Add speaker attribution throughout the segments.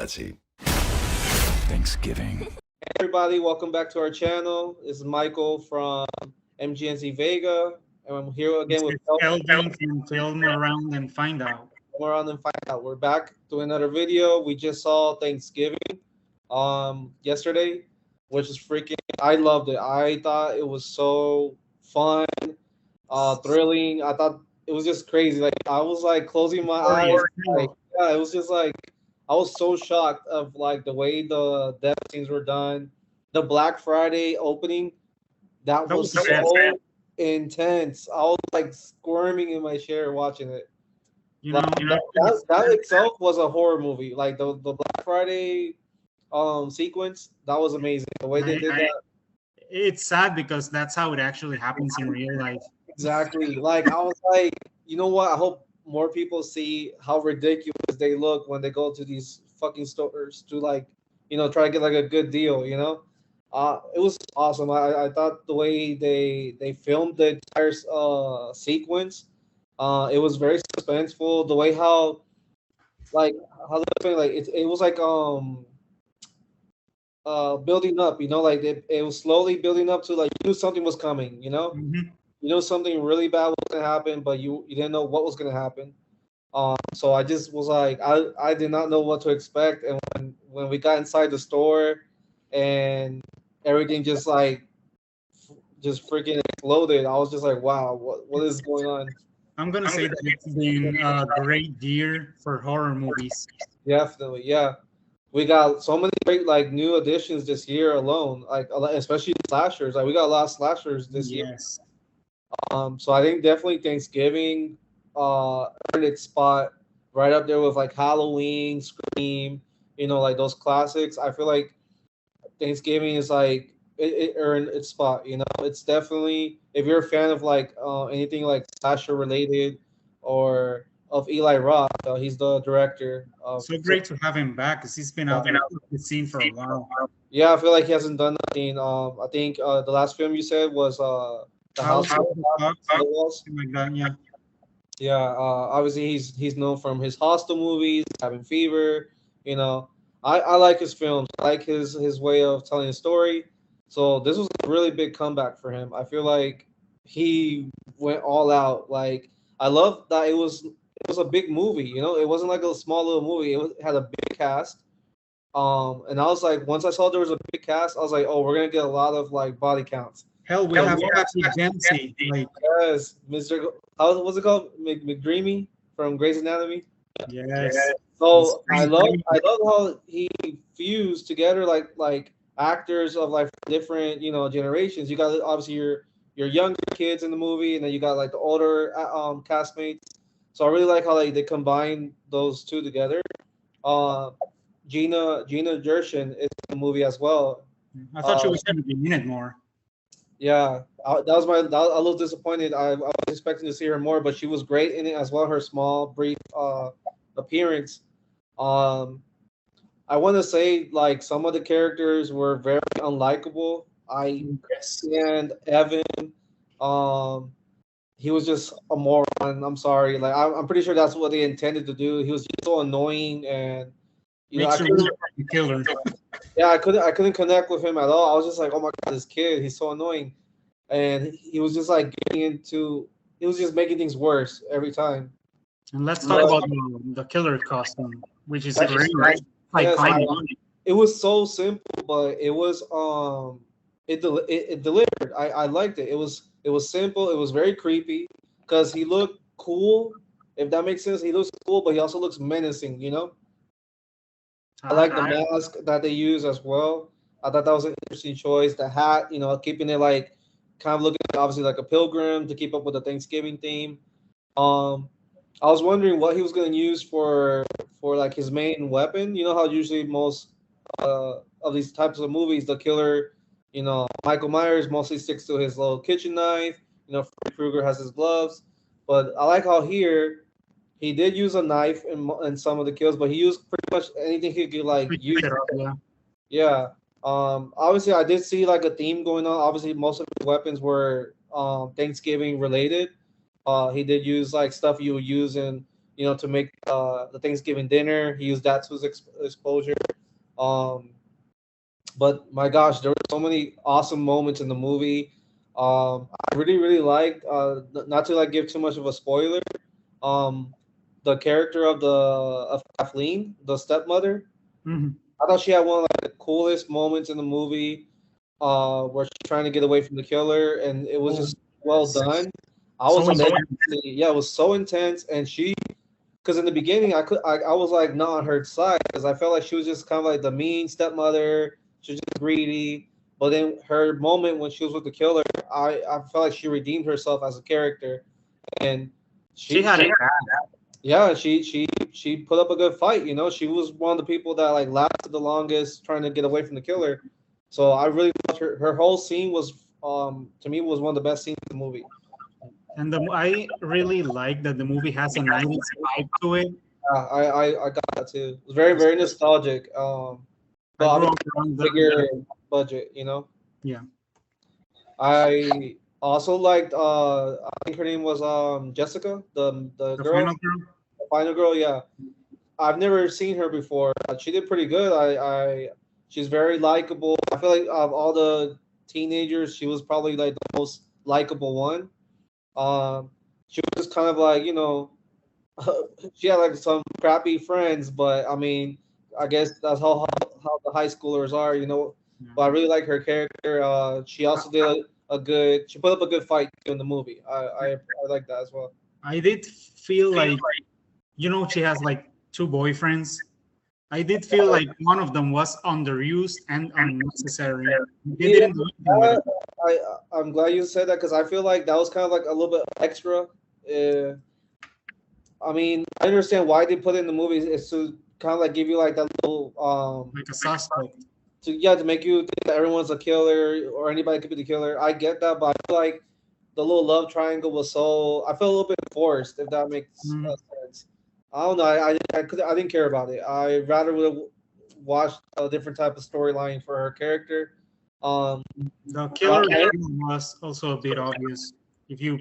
Speaker 1: Let's see. Thanksgiving.
Speaker 2: Everybody, welcome back to our channel. This is Michael from MGNC Vega, and I'm here
Speaker 3: This
Speaker 2: again with
Speaker 3: is Elvin from Film Around and Find Out.
Speaker 2: We're on and find out. We're back to another video. We just saw Thanksgiving yesterday, which is freaking. I loved it. I thought it was so fun, thrilling. I thought it was just crazy. Like I was like closing my eyes. Like yeah, it was just like I was so shocked of like the way the death scenes were done. The Black Friday opening, that
Speaker 3: That
Speaker 2: was
Speaker 3: was the best.
Speaker 2: so intense. I was like squirming in my chair watching it.
Speaker 3: You
Speaker 2: Like
Speaker 3: know,
Speaker 2: that itself was a horror movie. Like the Black Friday sequence, that was amazing. The way they did that.
Speaker 3: it's sad because that's how it actually happens in real life.
Speaker 2: Exactly. Like I was like, you know what? I hope more people see how ridiculous they look when they go to these fucking stores to like, try to get like a good deal. It was awesome. I thought the way they filmed the entire sequence, it was very suspenseful. The way like how like it was like building up. Like it was slowly building up to like you knew something was coming.
Speaker 3: Mhm.
Speaker 2: You know something really bad was gonna happen, but you didn't know what was gonna happen. So I just was like, I did not know what to expect, and when we got inside the store, and everything just like just freaking exploded, I was just like, wow, what is going on?
Speaker 3: I'm gonna say that it's been a great year for horror movies.
Speaker 2: Definitely, yeah. We got so many great like new additions this year alone, like especially slashers. Like we got a lot of slashers this year.
Speaker 3: Yes.
Speaker 2: So I think definitely Thanksgiving earned its spot right up there with like Halloween, Scream, like those classics. I feel like Thanksgiving is like it earned its spot. It's definitely if you're a fan of like anything like slasher related or of Eli Roth, he's the director of.
Speaker 3: So great to have him back because he's been out of the scene for a while.
Speaker 2: Yeah, I feel like he hasn't done nothing. I think the last film you said was the House
Speaker 3: House of the Fox,
Speaker 2: on the Walls.
Speaker 3: something like that. Yeah.
Speaker 2: Yeah, obviously he's known from his Hostel movies, Cabin Fever. You know, I like his films. I like his way of telling a story. So this was a really big comeback for him. I feel like he went all out. Like I love that it was a big movie. It wasn't like a small little movie. It had a big cast. And I was like, once I saw there was a big cast, I was like, oh, we're gonna get a lot of like body counts.
Speaker 3: Hell, we have Patrick Dempsey. Like,
Speaker 2: Yes, Mr. How what's it called? McDreamy from Grey's Anatomy.
Speaker 3: yes.
Speaker 2: So I love how he fused together like actors of like different generations. You got obviously your younger kids in the movie, and then you got like the older castmates. So I really like how like they combine those two together. Uh, Gina Gershon is in the movie as well.
Speaker 3: I thought she
Speaker 2: Uh,
Speaker 3: was going to be in it more.
Speaker 2: Yeah, that was I was a little disappointed. I was expecting to see her more, but she was great in it as well. Her small, brief appearance. Um, I want to say like some of the characters were very unlikable. I
Speaker 3: Yes.
Speaker 2: and Evan, um, he was just a moron. I'm sorry. Like I'm pretty sure that's what they intended to do. He was just so annoying, and I
Speaker 3: Makes you
Speaker 2: couldn't.
Speaker 3: root for the killer.
Speaker 2: Yeah, I couldn't connect with him at all. I was just like, oh my god, this kid, he's so annoying, and he was just like getting into. He was just making things worse every time.
Speaker 3: And let's talk about the killer costume, which is great.
Speaker 2: Yes,
Speaker 3: Iconic.
Speaker 2: it was so simple, but it was it delivered. I liked it. It was simple. It was very creepy because he looked cool. If that makes sense, he looks cool, but he also looks menacing. I like the mask that they use as well. I thought that was an interesting choice. The hat, keeping it like kind of looking obviously like a pilgrim to keep up with the Thanksgiving theme. Um, I was wondering what he was going to use for like his main weapon. You know how usually most of these types of movies, the killer, Michael Myers mostly sticks to his little kitchen knife. Freddy Krueger has his gloves, but I like how here he did use a knife in some of the kills, but he used pretty much anything he could like
Speaker 3: Pretty
Speaker 2: use.
Speaker 3: set up, yeah.
Speaker 2: Yeah. Obviously, I did see like a theme going on. Obviously, most of his weapons were Thanksgiving related. He did use like stuff you would use in to make the Thanksgiving dinner. He used that to his exposure. Um, but my gosh, there were so many awesome moments in the movie. I really, really liked, not to like give too much of a spoiler, um, the character of Kathleen, the stepmother.
Speaker 3: Mhm.
Speaker 2: I thought she had one of like, the coolest moments in the movie, where she's trying to get away from the killer, and it was
Speaker 3: Oh,
Speaker 2: just well
Speaker 3: yes.
Speaker 2: done. I was
Speaker 3: So
Speaker 2: amazed.
Speaker 3: intense.
Speaker 2: Yeah, it was so intense, and because in the beginning I was like not on her side because I felt like she was just kind of like the mean stepmother. She was just greedy. But then her moment when she was with the killer, I felt like she redeemed herself as a character, and
Speaker 3: She had
Speaker 2: she
Speaker 3: it bad.
Speaker 2: yeah, she put up a good fight. She was one of the people that like lasted the longest trying to get away from the killer. So I really loved her. Her whole scene was, to me, was one of the best scenes in the movie.
Speaker 3: And I really like that the movie has a 90s vibe to it.
Speaker 2: I got that too. It was very very nostalgic.
Speaker 3: I
Speaker 2: But
Speaker 3: grew
Speaker 2: obviously
Speaker 3: up around
Speaker 2: bigger budget.
Speaker 3: yeah.
Speaker 2: I also liked, I think her name was Jessica, the
Speaker 3: The
Speaker 2: girl,
Speaker 3: final girl.
Speaker 2: the final girl. Yeah, I've never seen her before. She did pretty good. She's very likable. I feel like of all the teenagers, she was probably like the most likable one. She was just kind of like, she had like some crappy friends, but I mean, I guess that's how the high schoolers are.
Speaker 3: Yeah.
Speaker 2: But I really like her character. She also did she put up a good fight in the movie. I like that as well.
Speaker 3: I did feel like, she has like two boyfriends. I did feel like one of them was underused and unnecessary. They
Speaker 2: Yeah,
Speaker 3: didn't do anything with it.
Speaker 2: I'm glad you said that because I feel like that was kind of like a little bit extra. Uh, I mean, I understand why they put it in the movies is to kind of like give you like that little
Speaker 3: Like a suspect.
Speaker 2: to make you think that everyone's a killer or anybody could be the killer. I get that, but I feel like the little love triangle was so I felt a little bit forced, if that makes
Speaker 3: Mhm.
Speaker 2: sense. I don't know. I didn't care about it. I rather would have watched a different type of storyline for her character. Um,
Speaker 3: The
Speaker 2: but
Speaker 3: killer was also a bit obvious if you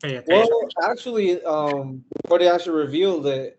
Speaker 3: pay
Speaker 2: well,
Speaker 3: attention.
Speaker 2: actually, before they actually revealed it,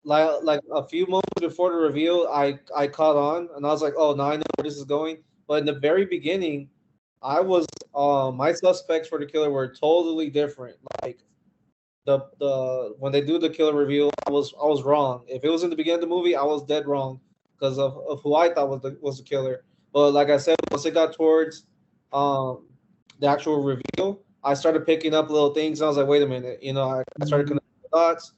Speaker 2: like a few moments before the reveal, I caught on and I was like, oh, now I know where this is going. But in the very beginning, I was my suspects for the killer were totally different. Like the when they do the killer reveal, I was wrong. If it was in the beginning of the movie, I was dead wrong because of who I thought was the killer. But like I said, once it got towards um the actual reveal, I started picking up little things. And I was like, wait a minute, I started
Speaker 3: Mhm.
Speaker 2: connecting the dots.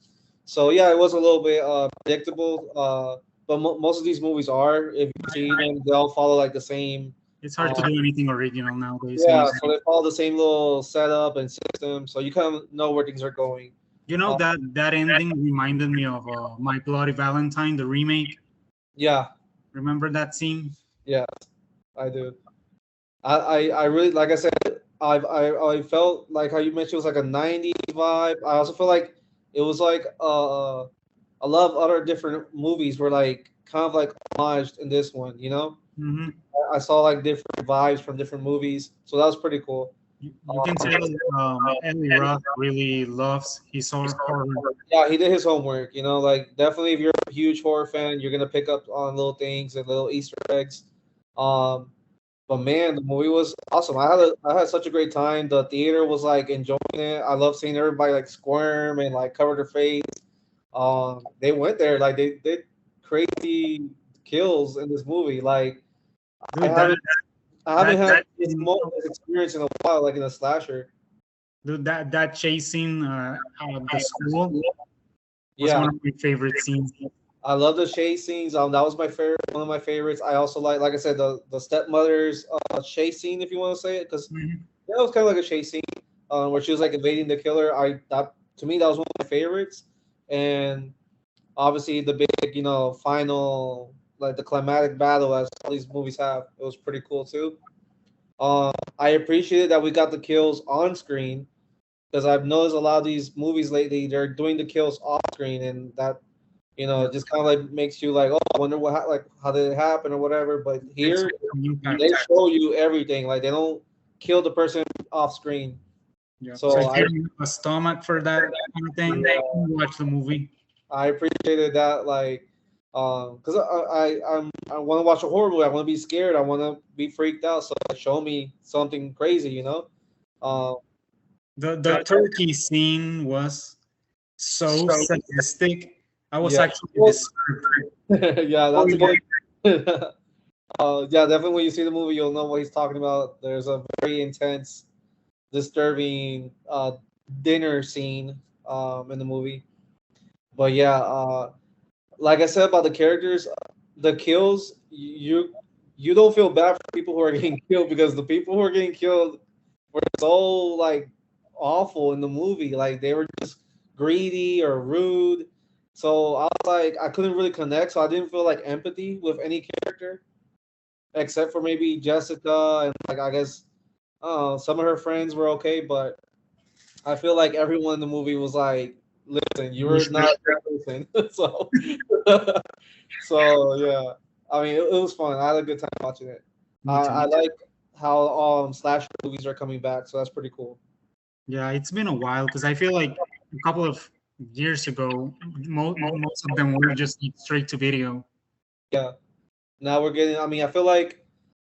Speaker 2: So yeah, it was a little bit predictable. But most of these movies are, if you see them, they all follow like the same.
Speaker 3: It's hard to
Speaker 2: Um,
Speaker 3: do anything original nowadays.
Speaker 2: yeah, so they follow the same little setup and system, so you kind of know where things are going. Uh,
Speaker 3: That ending reminded me of My Bloody Valentine, the remake.
Speaker 2: yeah,
Speaker 3: Remember that scene?
Speaker 2: yeah, I do. I really, like I said, I felt like how you mentioned it was like a '90s vibe. I also feel like it was like a lot of other different movies were like kind of like homaged in this one.
Speaker 3: Hmm.
Speaker 2: I saw like different vibes from different movies, so that was pretty cool.
Speaker 3: You can tell Eli Roth really loves his horror.
Speaker 2: Yeah, he did his homework. Like definitely, if you're a huge horror fan, you're gonna pick up on little things and little Easter eggs. Um, but man, the movie was awesome. I had such a great time. The theater was like enjoying it. I love seeing everybody like squirm and like cover their face. They went there like they did crazy kills in this movie. Like I
Speaker 3: Dude,
Speaker 2: haven't I haven't had
Speaker 3: that
Speaker 2: this experience in a while, like in a slasher.
Speaker 3: dude, that chasing the school was
Speaker 2: Yeah,
Speaker 3: one of my favorite scenes.
Speaker 2: I love the chase scenes. That was my favorite, one of my favorites. I also like I said, the stepmother's chase scene, if you want to say it, because
Speaker 3: Mhm.
Speaker 2: that was kind of like a chase scene, where she was like evading the killer. That to me that was one of my favorites, and obviously the big final, like the climatic battle as all these movies have. It was pretty cool too. I appreciated that we got the kills on screen because I've noticed a lot of these movies lately they're doing the kills off screen, and that
Speaker 3: Yeah,
Speaker 2: it just kind of like makes you like, oh, I wonder like how did it happen or whatever. But
Speaker 3: takes
Speaker 2: here
Speaker 3: some impact.
Speaker 2: they show you everything. Like they don't kill the person off screen.
Speaker 3: Yeah.
Speaker 2: So
Speaker 3: So if you have a stomach for that kind of thing, watch the movie.
Speaker 2: I appreciated that, like, because I want to watch a horror movie. I want to be scared. I want to be freaked out. So like, show me something crazy, you know. Um,
Speaker 3: The turkey scene was so sadistic. I was
Speaker 2: yeah,
Speaker 3: actually disturbed.
Speaker 2: yeah,
Speaker 3: Oh,
Speaker 2: that's a
Speaker 3: yeah.
Speaker 2: good. Yeah, definitely. When you see the movie, you'll know what he's talking about. There's a very intense, disturbing dinner scene in the movie. But yeah, like I said about the characters, the kills, you don't feel bad for people who are getting killed because the people who are getting killed were so like awful in the movie. Like they were just greedy or rude. So I was like, I couldn't really connect. So I didn't feel like empathy with any character except for maybe Jessica and like I guess some of her friends were okay, but I feel like everyone in the movie was like, "Listen, you were not a good person." So, so yeah. I mean, it was fun. I had a good time watching it.
Speaker 3: Me
Speaker 2: I
Speaker 3: too.
Speaker 2: like how slasher movies are coming back, so that's pretty cool.
Speaker 3: Yeah, it's been a while because I feel like a couple of years ago, most of them were just like, straight to video.
Speaker 2: Yeah. Now we're getting. I mean, I feel like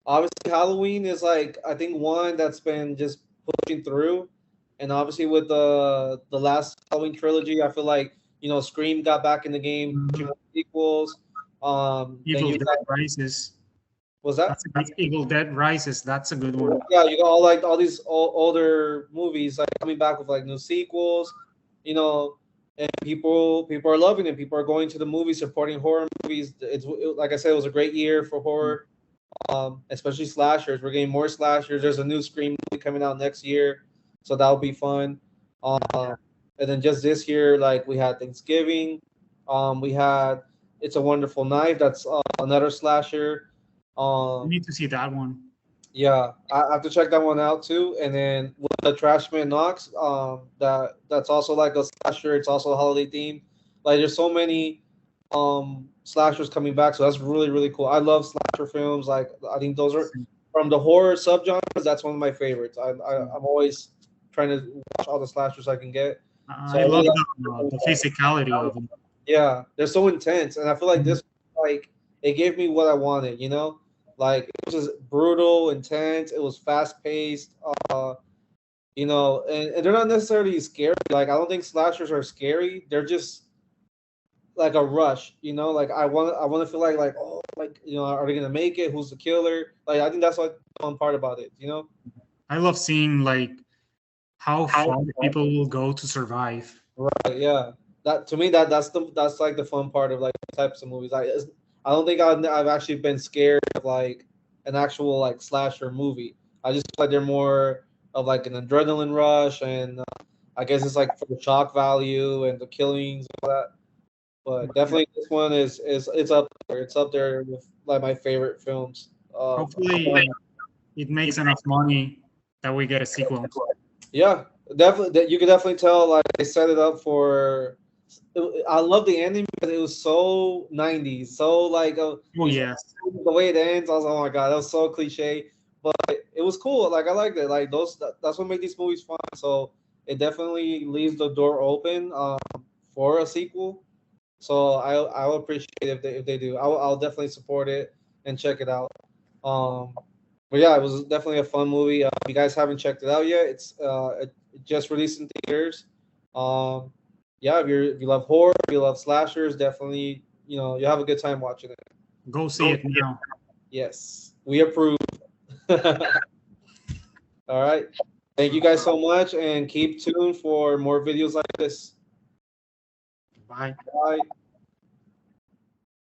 Speaker 2: obviously Halloween is like I think one that's been just pushing through, and obviously with the last Halloween trilogy, I feel like Scream got back in the game, pushing
Speaker 3: Mhm.
Speaker 2: out sequels. Then
Speaker 3: Evil
Speaker 2: you
Speaker 3: Dead
Speaker 2: got
Speaker 3: Rises.
Speaker 2: was that?
Speaker 3: That's Evil Dead Rises. That's a good one.
Speaker 2: Yeah, you got all these older movies like coming back with like new sequels, and people are loving it. People are going to the movies, supporting horror movies. Like I said, it was a great year for horror, especially slashers. We're getting more slashers. There's a new Scream movie coming out next year, so that'll be fun.
Speaker 3: Yeah.
Speaker 2: And then just this year, like we had Thanksgiving, we had It's a Wonderful Knife. That's another slasher.
Speaker 3: You
Speaker 2: Um,
Speaker 3: need to see that one.
Speaker 2: yeah, I have to check that one out too. And then with the Trashman Knox, that's also like a slasher. It's also a holiday theme. Like there's so many slashers coming back, so that's really really cool. I love slasher films. Like I think those are from the horror subgenres. That's one of my favorites. I'm always trying to watch all the slashers I can get. So
Speaker 3: I
Speaker 2: I
Speaker 3: love
Speaker 2: really
Speaker 3: the physicality
Speaker 2: like.
Speaker 3: of it.
Speaker 2: Yeah, they're so intense, and I feel like
Speaker 3: Mhm.
Speaker 2: this like it gave me what I wanted. Like it was just brutal, intense. It was fast paced. And they're not necessarily scary. Like I don't think slashers are scary. They're just like a rush. Like I want to feel like oh like are they gonna make it? Who's the killer? Like I think that's like the fun part about it.
Speaker 3: I love seeing like how far people will go to survive.
Speaker 2: Right? Yeah. That to me that's like the fun part of like types of movies. I don't think I've actually been scared of like an actual like slasher movie. I just feel like they're more of like an adrenaline rush, and I guess it's like for the shock value and the killings and all that. But definitely this one is it's up there. It's up there with like my favorite films.
Speaker 3: Hopefully, it makes enough money that we get a sequel.
Speaker 2: Yeah, definitely. That you can definitely tell like they set it up for. I love the ending because it was so 90s, so like
Speaker 3: Oh
Speaker 2: you see
Speaker 3: yes,
Speaker 2: the way it ends. I was like, oh my god, that was so cliche, but it was cool. Like I liked it. Like that's what made these movies fun. So it definitely leaves the door open for a sequel. So I'll appreciate if they do. I'll definitely support it and check it out. Um, but yeah, it was definitely a fun movie. If you guys haven't checked it out yet, it just released in theaters. Um, yeah, if you love horror, if you love slashers, definitely you have a good time watching it.
Speaker 3: go see it now.
Speaker 2: Yes, we approve. All right, thank you guys so much, and keep tuned for more videos like this.
Speaker 3: Bye.
Speaker 2: Bye.